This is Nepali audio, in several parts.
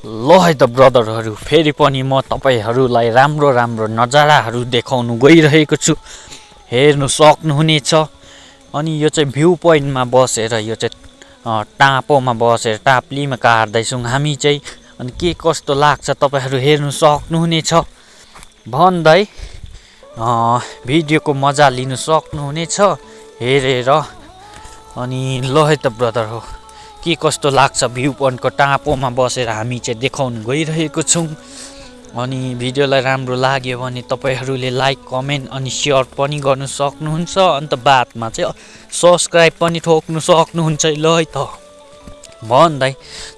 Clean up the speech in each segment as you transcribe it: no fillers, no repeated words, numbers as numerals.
ल है त ब्रदरहरू, फेरि पनि म तपाईहरूलाई राम्रो राम्रो नजाराहरू देखाउनु गइरहेको छु, हेर्नु सक्नुहुनेछ। अनि यो चाहिँ भ्यू पोइन्टमा बसेर, यो चाहिँ टाँपोमा बसेर टाप्लीमा काट्दैछौँ हामी चाहिँ। अनि के कस्तो लाग्छ तपाईँहरू हेर्नु सक्नुहुनेछ भन्दै भिडियोको मजा लिनु सक्नुहुनेछ हेरेर। अनि ल है त ब्रदर हो, के कस्तो लाग्छ भ्यू पोइन्टको टाँपोमा बसेर हामी चाहिँ देखाउनु गइरहेको छौँ। अनि भिडियोलाई राम्रो लाग्यो भने तपाईँहरूले लाइक कमेन्ट अनि सेयर पनि गर्नु सक्नुहुन्छ। अन्त बादमा चाहिँ सब्सक्राइब पनि ठोक्नु सक्नुहुन्छ। ल है त भन्दै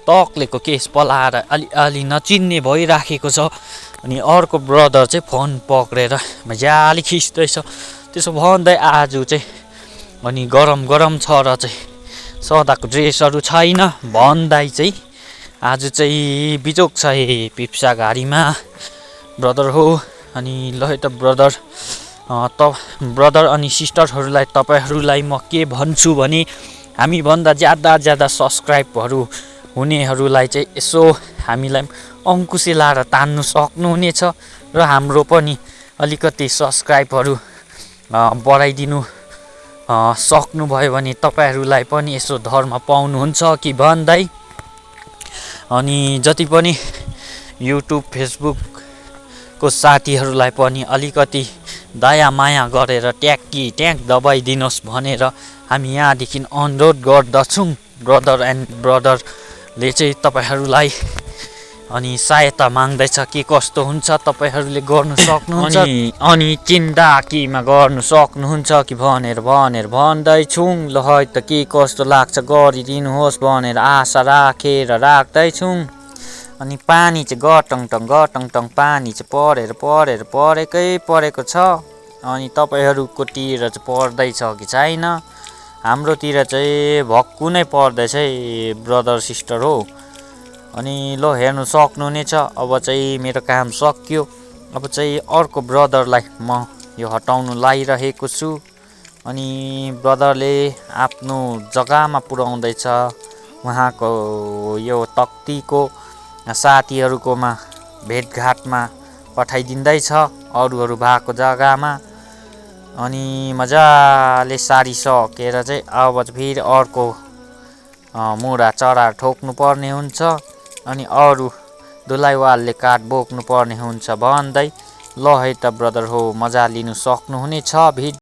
तक्लेको केस पलाएर अलि नचिन्ने भइराखेको छ। अनि अर्को ब्रदर चाहिँ फोन पक्रेर मजाले खिच्दैछ। त्यसो भन्दै आज चाहिँ अनि गरम छ र चाहिँ सदाको ड्रेसहरू छैन भन्दै चाहिँ आज चाहिँ बिजोक छ पिप्सा गाडीमा ब्रदर हो। अनि ल है त ब्रदर अनि सिस्टरहरूलाई तपाईँहरूलाई म के भन्छु भने, हामीभन्दा ज्यादा सब्सक्राइबहरू हुनेहरूलाई चाहिँ यसो हामीलाई अङ्कुशे लाएर तान्नु सक्नुहुनेछ र हाम्रो पनि अलिकति सब्सक्राइबहरू बढाइदिनु सक्नुभयो भने तपाईँहरूलाई पनि यसो धर्म पाउनुहुन्छ कि भन्दै। अनि जति पनि युट्युब फेसबुकको साथीहरूलाई पनि अलिकति दया माया गरेर ट्याक दबाइदिनुहोस् भनेर हामी यहाँदेखि अनुरोध गर्दछौँ। ब्रदर एन्ड ब्रदरले चाहिँ तपाईँहरूलाई अनि सहायता माग्दैछ, के कस्तो हुन्छ तपाईँहरूले गर्नु सक्नुहुन्छ। अनि चिन्ता केमा गर्नु सक्नुहुन्छ कि भनेर भन्दैछौँ। ल है त के कस्तो लाग्छ गरिदिनुहोस् भनेर आशा राखेर राख्दैछौँ। अनि पानी चाहिँ गटङ पानी चाहिँ परेको छ। अनि तपाईँहरूको तिर चाहिँ पर्दैछ कि छैन? हाम्रोतिर चाहिँ भक्कु नै पर्दैछ है ब्रदर सिस्टर हो। अनि ल हेर्नु सक्नुहुनेछ। अब चाहिँ मेरो काम सकियो। अब चाहिँ अर्को ब्रदरलाई म यो हटाउनु लागिरहेको छु। अनि ब्रदरले आफ्नो जग्गामा पुर्याउँदैछ, उहाँको यो तक्तीको साथीहरूकोमा भेटघाटमा पठाइदिँदैछ अरूहरू भएको जग्गामा। अनि मजाले सारिसकेर चाहिँ अब फेरि अर्को मुढा चढा ठोक्नु पर्ने हुन्छ। अनि अरू दुलाइवालले काठ बोक्नु पर्ने हुन्छ भन्दै ल है त ब्रदर हो, मजा लिनु सक्नुहुनेछ।